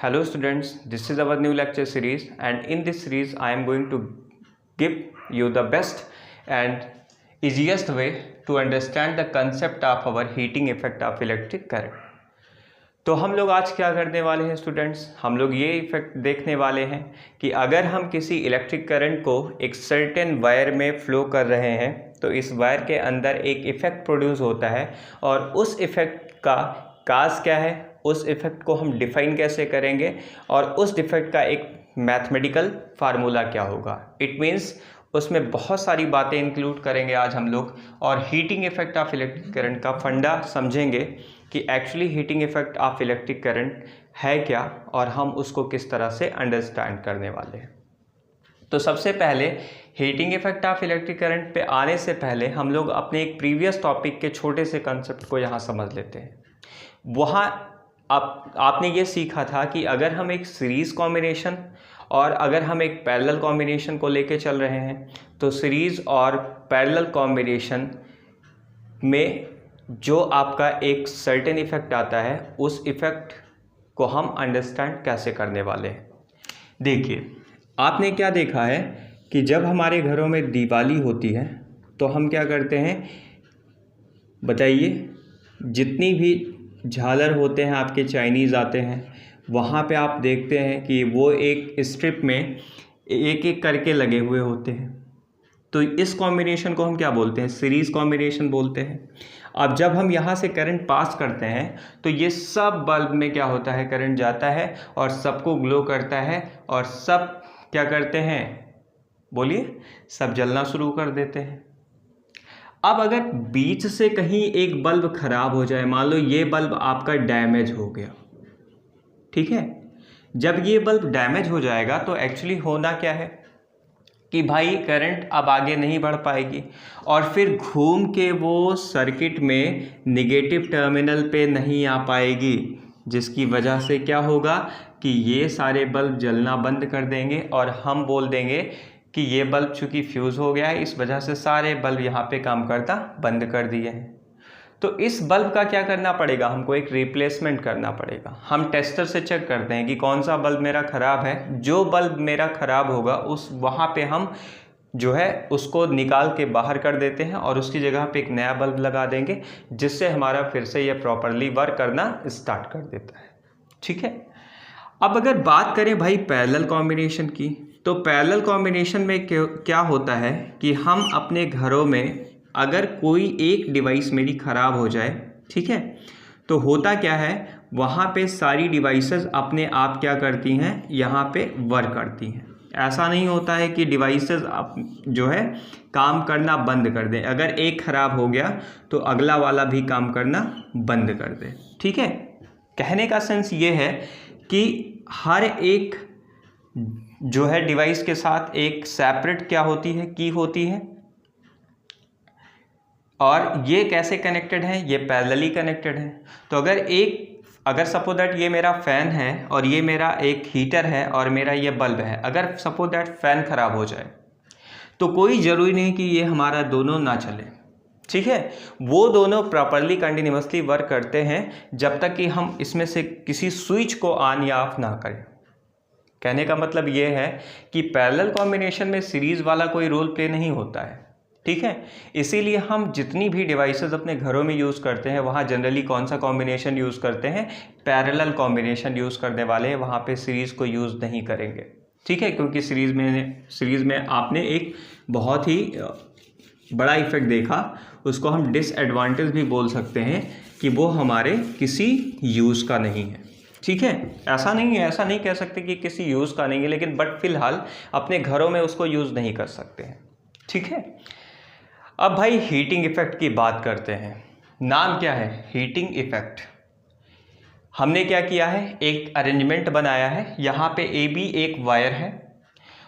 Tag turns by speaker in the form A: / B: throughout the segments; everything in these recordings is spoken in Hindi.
A: Hello students, this is our new lecture series, and in this series I am going to give you the best and easiest way to understand the concept of our heating effect of electric current. तो हम लोग आज क्या करने वाले हैं स्टूडेंट्स, हम लोग ये इफेक्ट देखने वाले हैं कि अगर हम किसी इलेक्ट्रिक करंट को एक सर्टेन वायर में फ्लो कर रहे हैं तो इस वायर के अंदर एक इफ़ेक्ट प्रोड्यूस होता है और उस इफ़ेक्ट का काज क्या है, उस इफ़ेक्ट को हम डिफाइन कैसे करेंगे और उस इफ़ेक्ट का एक मैथमेटिकल फार्मूला क्या होगा। इट मीन्स उसमें बहुत सारी बातें इंक्लूड करेंगे आज हम लोग और heating effect of electric current का फंडा समझेंगे कि actually heating effect of electric current है क्या और हम उसको किस तरह से अंडरस्टैंड करने वाले हैं। तो सबसे पहले heating effect of electric current पे आने से पहले हम लोग अपने एक प्रीवियस टॉपिक के छोटे से कंसेप्ट को यहाँ समझ लेते हैं। वहाँ आपने ये सीखा था कि अगर हम एक सीरीज़ कॉम्बिनेशन और अगर हम एक पैरेलल कॉम्बिनेशन को लेके चल रहे हैं तो सीरीज़ और पैरेलल कॉम्बिनेशन में जो आपका एक सर्टेन इफ़ेक्ट आता है उस इफ़ेक्ट को हम अंडरस्टैंड कैसे करने वाले हैं। देखिए, आपने क्या देखा है कि जब हमारे घरों में दिवाली होती है तो हम क्या करते हैं, बताइए, जितनी भी झालर होते हैं आपके चाइनीज़ आते हैं वहाँ पे आप देखते हैं कि वो एक स्ट्रिप में एक एक करके लगे हुए होते हैं। तो इस कॉम्बिनेशन को हम क्या बोलते हैं, सीरीज़ कॉम्बिनेशन बोलते हैं। अब जब हम यहाँ से करंट पास करते हैं तो ये सब बल्ब में क्या होता है, करंट जाता है और सबको ग्लो करता है और सब क्या करते हैं, बोलिए, सब जलना शुरू कर देते हैं। अब अगर बीच से कहीं एक बल्ब खराब हो जाए, मान लो ये बल्ब आपका डैमेज हो गया, ठीक है। जब ये बल्ब डैमेज हो जाएगा तो एक्चुअली होना क्या है कि भाई करंट अब आगे नहीं बढ़ पाएगी और फिर घूम के वो सर्किट में नेगेटिव टर्मिनल पे नहीं आ पाएगी, जिसकी वजह से क्या होगा कि ये सारे बल्ब जलना बंद कर देंगे और हम बोल देंगे कि ये बल्ब चूँकि फ्यूज़ हो गया है इस वजह से सारे बल्ब यहाँ पे काम करना बंद कर दिए हैं। तो इस बल्ब का क्या करना पड़ेगा, हमको एक रिप्लेसमेंट करना पड़ेगा। हम टेस्टर से चेक करते हैं कि कौन सा बल्ब मेरा ख़राब है। जो बल्ब मेरा ख़राब होगा उस वहाँ पे हम जो है उसको निकाल के बाहर कर देते हैं और उसकी जगह पे एक नया बल्ब लगा देंगे, जिससे हमारा फिर से ये प्रॉपरली वर्क करना स्टार्ट कर देता है, ठीक है। अब अगर बात करें भाई पैरेलल कॉम्बिनेशन की, तो पैरेलल कॉम्बिनेशन में क्या होता है कि हम अपने घरों में अगर कोई एक डिवाइस मेरी ख़राब हो जाए, ठीक है, तो होता क्या है, वहाँ पे सारी डिवाइसेस अपने आप क्या करती हैं, यहाँ पे वर्क करती हैं। ऐसा नहीं होता है कि डिवाइसेस जो है काम करना बंद कर दें। अगर एक ख़राब हो गया तो अगला वाला भी काम करना बंद कर दे, ठीक है। कहने का सेंस ये है कि हर एक जो है डिवाइस के साथ एक सेपरेट क्या होती है, की होती है और ये कैसे कनेक्टेड है, ये पैरेलली कनेक्टेड है। तो अगर सपोज दैट ये मेरा फ़ैन है और ये मेरा एक हीटर है और मेरा ये बल्ब है, अगर सपोज दैट फ़ैन ख़राब हो जाए तो कोई ज़रूरी नहीं कि ये हमारा दोनों ना चले, ठीक है। वो दोनों प्रॉपरली कंटिन्यूसली वर्क करते हैं जब तक कि हम इसमें से किसी स्विच को ऑन या ऑफ ना करें। कहने का मतलब ये है कि पैरेलल कॉम्बिनेशन में सीरीज़ वाला कोई रोल प्ले नहीं होता है, ठीक है। इसीलिए हम जितनी भी डिवाइसेस अपने घरों में यूज़ करते हैं वहाँ जनरली कौन सा कॉम्बिनेशन यूज़ करते हैं, पैरेलल कॉम्बिनेशन यूज़ करने वाले हैं, वहाँ पे सीरीज़ को यूज़ नहीं करेंगे, ठीक है। क्योंकि सीरीज़ में आपने एक बहुत ही बड़ा इफेक्ट देखा, उसको हम डिसएडवांटेज भी बोल सकते हैं कि वो हमारे किसी यूज़ का नहीं है, ठीक है। ऐसा नहीं कह सकते कि किसी यूज़ का नहीं है, लेकिन बट फिलहाल अपने घरों में उसको यूज़ नहीं कर सकते हैं, ठीक है। अब भाई हीटिंग इफ़ेक्ट की बात करते हैं। नाम क्या है, हीटिंग इफ़ेक्ट। हमने क्या किया है, एक अरेंजमेंट बनाया है। यहाँ पे AB एक वायर है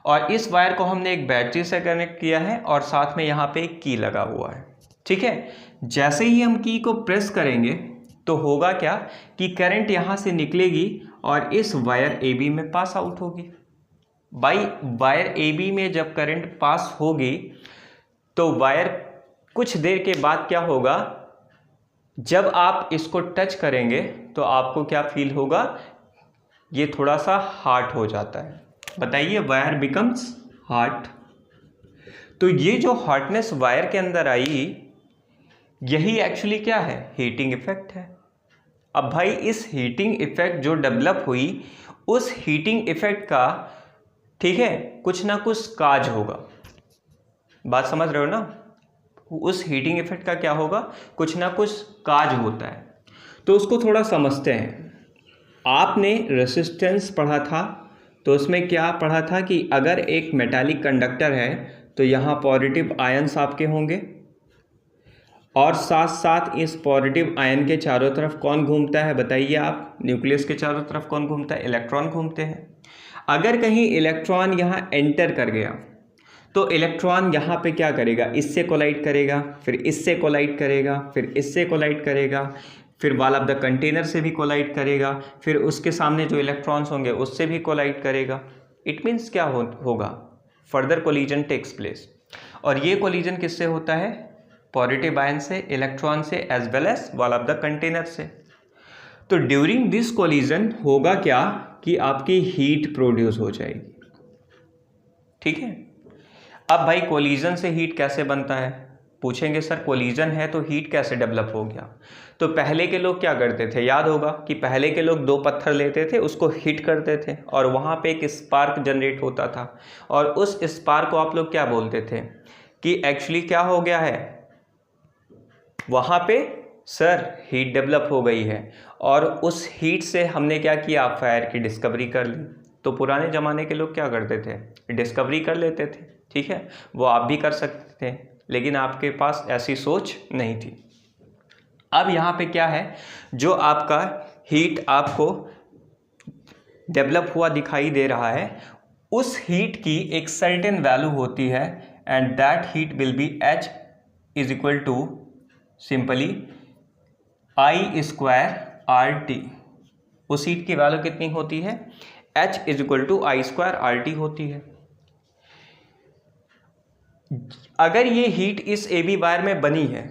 A: और इस वायर को हमने एक बैटरी से कनेक्ट किया है और साथ में यहाँ पे एक की लगा हुआ है, ठीक है। जैसे ही हम की को प्रेस करेंगे तो होगा क्या कि करंट यहाँ से निकलेगी और इस वायर AB में पास आउट होगी। भाई वायर AB में जब करंट पास होगी तो वायर कुछ देर के बाद क्या होगा, जब आप इसको टच करेंगे तो आपको क्या फील होगा, ये थोड़ा सा हार्ड हो जाता है। बताइए, वायर बिकम्स हार्ड। तो ये जो हार्डनेस वायर के अंदर आई, यही एक्चुअली क्या है, हीटिंग इफेक्ट है। अब भाई इस हीटिंग इफेक्ट जो डेवलप हुई, उस हीटिंग इफेक्ट का, ठीक है, कुछ ना कुछ काज होगा। बात समझ रहे हो ना? उस हीटिंग इफेक्ट का क्या होगा, कुछ ना कुछ काज होता है। तो उसको थोड़ा समझते हैं। आपने रेसिस्टेंस पढ़ा था, तो उसमें क्या पढ़ा था कि अगर एक मेटालिक कंडक्टर है तो यहाँ पॉजिटिव आयंस आपके होंगे, और साथ साथ इस पॉजिटिव आयन के चारों तरफ कौन घूमता है, बताइए आप? न्यूक्लियस के चारों तरफ कौन घूमता है? इलेक्ट्रॉन घूमते हैं। अगर कहीं इलेक्ट्रॉन यहाँ एंटर कर गया तो इलेक्ट्रॉन यहाँ पे क्या करेगा, इससे कोलाइड करेगा, फिर इससे कोलाइड करेगा, फिर इससे कोलाइड करेगा, फिर वॉल ऑफ द कंटेनर से भी कोलाइड करेगा, फिर उसके सामने जो इलेक्ट्रॉन्स होंगे उससे भी कोलाइड करेगा। इट मीन्स क्या होगा, फर्दर कोलिजन टेक्स प्लेस। और ये कोलिजन किससे होता है? पॉजिटिव आयन से, इलेक्ट्रॉन से, as well as wall of the container से। तो ड्यूरिंग दिस कोलिजन होगा क्या कि आपकी हीट प्रोड्यूस हो जाएगी। ठीक है। अब भाई कोलिजन से हीट कैसे बनता है, पूछेंगे सर कोलिजन है तो हीट कैसे डेवलप हो गया? तो पहले के लोग क्या करते थे, याद होगा कि पहले के लोग दो पत्थर लेते थे, उसको हिट करते थे और वहाँ पे एक स्पार्क जनरेट होता था, और उस स्पार्क को आप लोग क्या बोलते थे कि एक्चुअली क्या हो गया है, वहाँ पे सर हीट डेवलप हो गई है, और उस हीट से हमने क्या किया, फायर की डिस्कवरी कर ली। तो पुराने ज़माने के लोग क्या करते थे, डिस्कवरी कर लेते थे। ठीक है, वो आप भी कर सकते थे, लेकिन आपके पास ऐसी सोच नहीं थी। अब यहाँ पे क्या है, जो आपका हीट आपको डेवलप हुआ दिखाई दे रहा है, उस हीट की एक सर्टेन वैल्यू होती है, and that heat will be H is equal to simply I square RT। उस हीट की वैल्यू कितनी होती है, H is equal to I square RT होती है। अगर ये हीट इस AB वायर में बनी है,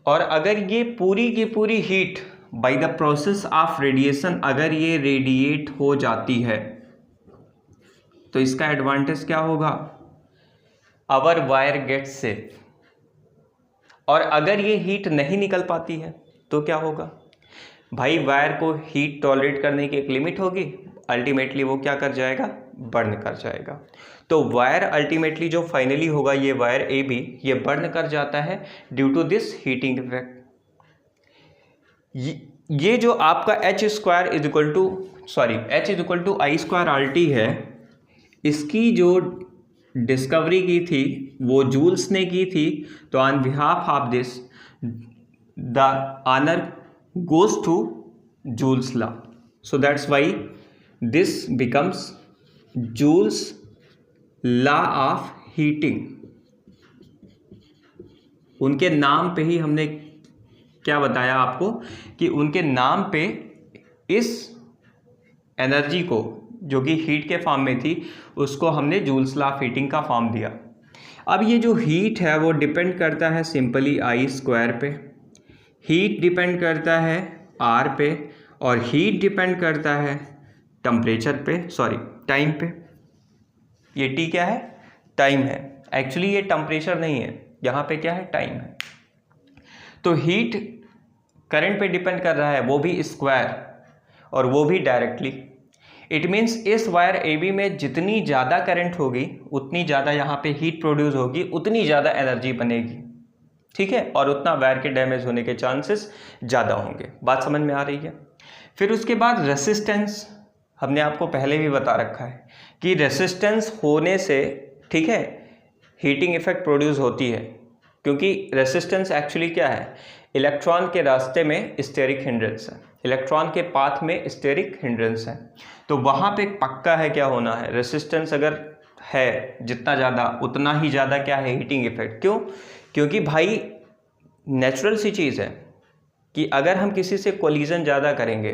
A: और अगर ये पूरी की पूरी heat by the process of radiation अगर ये रेडिएट हो जाती है, तो इसका एडवांटेज क्या होगा, आवर वायर गेट सेफ। और अगर ये हीट नहीं निकल पाती है तो क्या होगा भाई, वायर को हीट टॉलरेट करने की एक लिमिट होगी, अल्टीमेटली वो क्या कर जाएगा, बर्न कर जाएगा। तो वायर अल्टीमेटली जो फाइनली होगा, ये वायर AB ये बर्न कर जाता है due to this heating effect. ये जो आपका H square is equal to H is equal to I square RT है, इसकी जो डिस्कवरी की थी वो जूल्स ने की थी। तो on behalf of this the honour goes to Joule's law. So that's why this becomes Joule's law of heating. उनके नाम पे ही हमने क्या बताया आपको कि उनके नाम पे इस एनर्जी को जो कि हीट के फॉर्म में थी, उसको हमने जूल्स लॉ ऑफ हीटिंग का फॉर्म दिया। अब ये जो हीट है वो डिपेंड करता है सिंपली I स्क्वायर पे, हीट डिपेंड करता है R पे, और हीट डिपेंड करता है टेम्परेचर पे, टाइम पे। ये T क्या है, टाइम है। एक्चुअली ये टेम्परेचर नहीं है, यहाँ पे क्या है, टाइम है। तो हीट करंट पे डिपेंड कर रहा है, वो भी स्क्वायर, और वो भी डायरेक्टली। इट मीन्स इस वायर AB में जितनी ज़्यादा करंट होगी उतनी ज़्यादा यहाँ पे हीट प्रोड्यूस होगी, उतनी ज़्यादा एनर्जी बनेगी। ठीक है, और उतना वायर के डैमेज होने के चांसेस ज़्यादा होंगे। बात समझ में आ रही है? फिर उसके बाद रेसिस्टेंस, हमने आपको पहले भी बता रखा है कि रेसिस्टेंस होने से, ठीक है, हीटिंग इफेक्ट प्रोड्यूस होती है, क्योंकि रेसिस्टेंस एक्चुअली क्या है, इलेक्ट्रॉन के रास्ते में स्टेरिक हिंड्रेंस है, इलेक्ट्रॉन के पाथ में स्टेरिक हिंड्रेंस है। तो वहाँ पे पक्का है क्या होना है, रेसिस्टेंस अगर है जितना ज़्यादा उतना ही ज़्यादा क्या है, हीटिंग इफेक्ट। क्यों? क्योंकि भाई नेचुरल सी चीज़ है कि अगर हम किसी से कोलिजन ज़्यादा करेंगे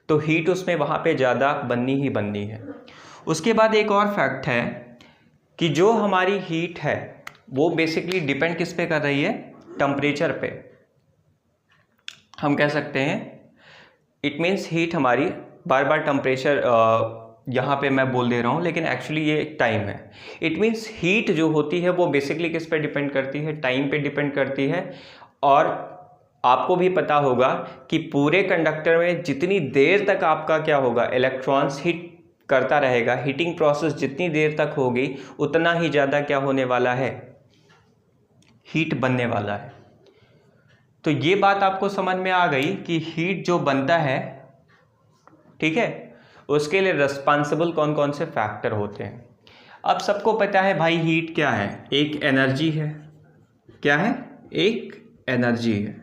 A: तो हीट उसमें वहाँ पे ज़्यादा बननी ही बननी है। उसके बाद एक और फैक्ट है कि जो हमारी हीट है वो बेसिकली डिपेंड किस पे कर रही है, टेम्परेचर पे। हम कह सकते हैं इट मीन्स हीट हमारी बार बार टेम्परेचर यहाँ पे मैं बोल दे रहा हूँ, लेकिन एक्चुअली ये एक टाइम है। इट मीन्स हीट जो होती है वो बेसिकली किस पे डिपेंड करती है, टाइम पे डिपेंड करती है। और आपको भी पता होगा कि पूरे कंडक्टर में जितनी देर तक आपका क्या होगा, इलेक्ट्रॉन्स हिट करता रहेगा, हीटिंग प्रोसेस जितनी देर तक होगी उतना ही ज़्यादा क्या होने वाला है, हीट बनने वाला है। तो ये बात आपको समझ में आ गई कि हीट जो बनता है, ठीक है, उसके लिए रिस्पॉन्सिबल कौन कौन से फैक्टर होते हैं। अब सबको पता है भाई हीट क्या है, एक एनर्जी है। क्या है, एक एनर्जी है।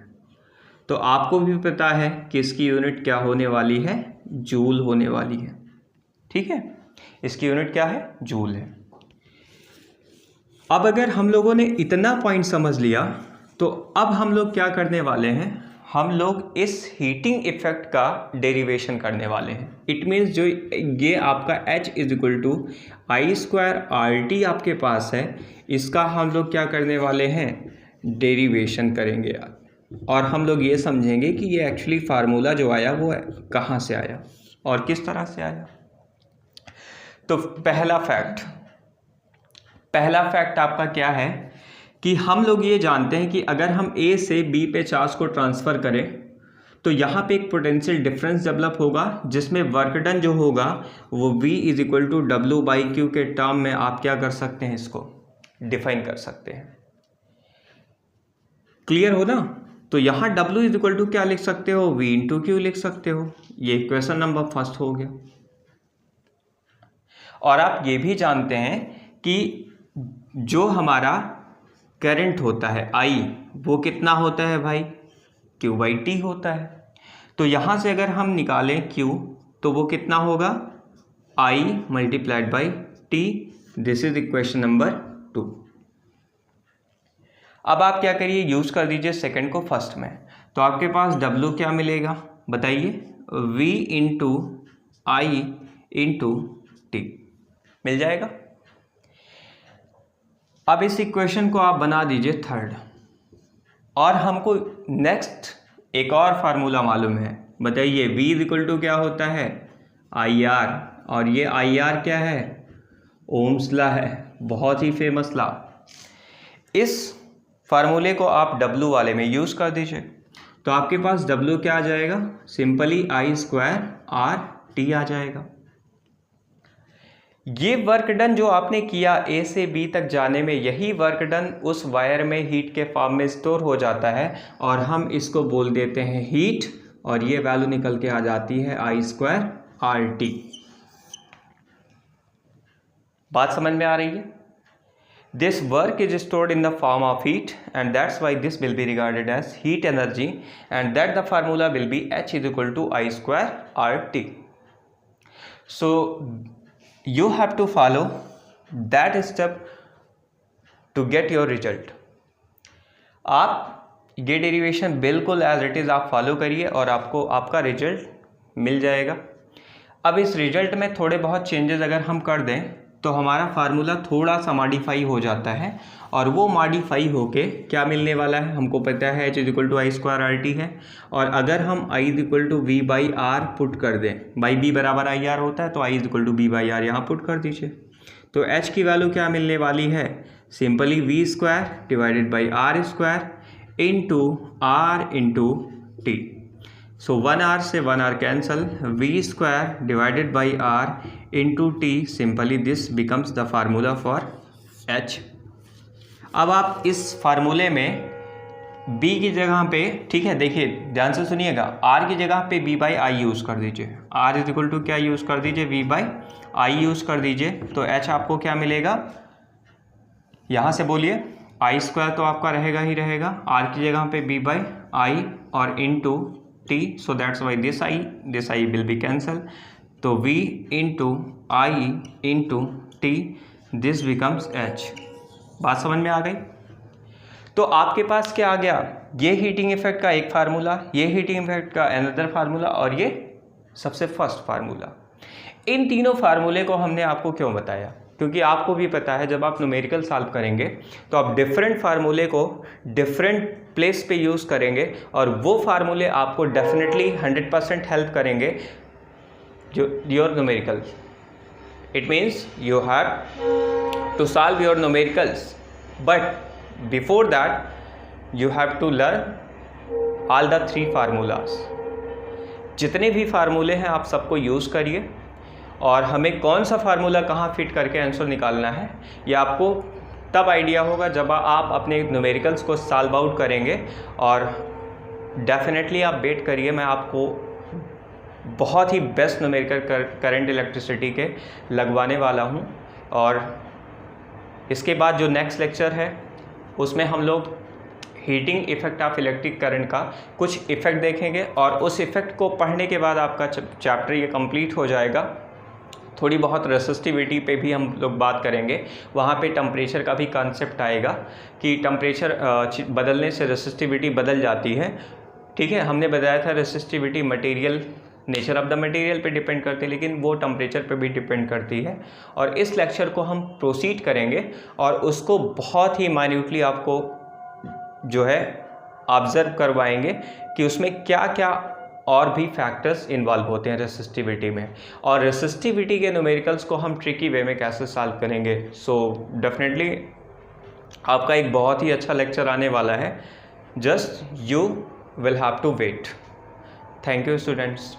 A: तो आपको भी पता है कि इसकी यूनिट क्या होने वाली है, जूल होने वाली है। ठीक है, इसकी यूनिट क्या है, जूल है। अब अगर हम लोगों ने इतना पॉइंट समझ लिया तो अब हम लोग क्या करने वाले हैं, हम लोग इस हीटिंग इफेक्ट का डेरिवेशन करने वाले हैं। इट मीन्स जो ये आपका H is equal to I square RT आपके पास है, इसका हम लोग क्या करने वाले हैं, डेरिवेशन करेंगे। और हम लोग ये समझेंगे कि ये एक्चुअली फार्मूला जो आया वो कहाँ से आया और किस तरह से आया। तो पहला फैक्ट आपका क्या है कि हम लोग ये जानते हैं कि अगर हम A से B पे चार्ज को ट्रांसफ़र करें तो यहाँ पे एक पोटेंशियल डिफरेंस डेवलप होगा, जिसमें वर्क डन जो होगा वो V is equal to W/Q के टर्म में आप क्या कर सकते हैं, इसको डिफाइन कर सकते हैं। क्लियर हो ना। तो यहाँ W इज इक्वल टू क्या लिख सकते हो, V इंटू Q लिख सकते हो। ये क्वेश्चन नंबर फर्स्ट हो गया। और आप ये भी जानते हैं कि जो हमारा करंट होता है I, वो कितना होता है भाई, Q/T होता है। तो यहाँ से अगर हम निकालें Q तो वो कितना होगा, I multiplied by T। This is equation number 2। अब आप क्या करिए, यूज़ कर दीजिए सेकंड को फर्स्ट में। तो आपके पास W क्या मिलेगा बताइए, V into I into T मिल जाएगा। अब इस इक्वेशन को आप बना दीजिए थर्ड। और हमको नेक्स्ट एक और फार्मूला मालूम है, बताइए V इज इक्वल टू क्या होता है, IR। और ये IR क्या है, ओम्स लॉ है, बहुत ही फेमस लॉ। इस फार्मूले को आप W वाले में यूज़ कर दीजिए। तो आपके पास W क्या आ जाएगा, सिंपली I स्क्वायर RT आ जाएगा। ये वर्क डन जो आपने किया A से B तक जाने में, यही वर्क डन उस वायर में हीट के फॉर्म में स्टोर हो जाता है और हम इसको बोल देते हैं हीट, और ये वैल्यू निकल के आ जाती है I स्क्वायर RT। बात समझ में आ रही है। This work is stored in the form of heat and that's why this will be regarded as heat energy and that the formula will be H is equal to I square RT। So you have to follow that step to get your result। आप ये डेरिवेशन बिल्कुल एज इट इज़ आप फॉलो करिए और आपको आपका रिजल्ट मिल जाएगा। अब इस रिजल्ट में थोड़े बहुत चेंजेस अगर हम कर दें तो हमारा फार्मूला थोड़ा सा मॉडिफाई हो जाता है, और वो मॉडिफाई होके क्या मिलने वाला है, हमको पता है H is equal to I square RT है। और अगर हम I is equal to V/R put कर दें, बाई B बराबर IR होता है, तो I is equal to B/R यहाँ पुट कर दीजिए। तो H की वैल्यू क्या मिलने वाली है, simply V square divided by R square into R into T। So 1R से 1R cancel, V square divided by R into T, simply this becomes the formula for H। अब आप इस फार्मूले में B की जगह पे, ठीक है, देखिए ध्यान से सुनिएगा, R की जगह पे B/I यूज़ कर दीजिए। R इज इक्वल टू क्या यूज़ कर दीजिए, V/I यूज़ कर दीजिए। तो H आपको क्या मिलेगा, यहाँ से बोलिए, I स्क्वायर तो आपका रहेगा ही रहेगा, R की जगह पे B/I और into T। So that's why this I will be cancel. तो V into I into T, this becomes H। बात समझ में आ गई। तो आपके पास क्या आ गया, ये हीटिंग इफेक्ट का एक फार्मूला, ये हीटिंग इफेक्ट का अनदर फार्मूला, और ये सबसे फर्स्ट फार्मूला। इन तीनों फार्मूले को हमने आपको क्यों बताया, क्योंकि आपको भी पता है जब आप न्यूमेरिकल सॉल्व करेंगे तो आप डिफरेंट फार्मूले को डिफरेंट प्लेस पे यूज़ करेंगे, और वो फार्मूले आपको डेफिनेटली 100% हेल्प करेंगे your numericals. It means you have to solve your numericals, but before that you have to learn all the 3 formulas. जितने भी फार्मूले हैं आप सबको यूज़ करिए, और हमें कौन सा फार्मूला कहाँ फिट करके आंसर निकालना है ये आपको तब आइडिया होगा जब आप अपने न्यूमेरिकल्स को सॉल्व आउट करेंगे। और डेफिनेटली आप वेट करिए, मैं आपको बहुत ही बेस्ट न्यूमेरिकल करंट इलेक्ट्रिसिटी के लगवाने वाला हूँ। और इसके बाद जो नेक्स्ट लेक्चर है उसमें हम लोग heating effect of electric current का कुछ इफ़ेक्ट देखेंगे, और उस इफ़ेक्ट को पढ़ने के बाद आपका चैप्टर ये कंप्लीट हो जाएगा। थोड़ी बहुत रेसिस्टिविटी पे भी हम लोग बात करेंगे, वहाँ पे टेम्परेचर का भी कॉन्सेप्ट आएगा कि टेम्परेचर बदलने से रेसिस्टिविटी बदल जाती है। ठीक है, हमने बताया था resistivity material, nature of the material पे डिपेंड करती है, लेकिन वो टेम्परेचर पे भी डिपेंड करती है। और इस लेक्चर को हम प्रोसीड करेंगे और उसको बहुत ही माइन्यूटली आपको जो है ऑब्ज़र्व करवाएंगे कि उसमें क्या क्या और भी फैक्टर्स इन्वॉल्व होते हैं रेसिस्टिविटी में, और रेसिस्टिविटी के न्यूमेरिकल्स को हम ट्रिकी वे में कैसे सॉल्व करेंगे। सो डेफिनेटली आपका एक बहुत ही अच्छा लेक्चर आने वाला है, just you will have to wait. Thank you students.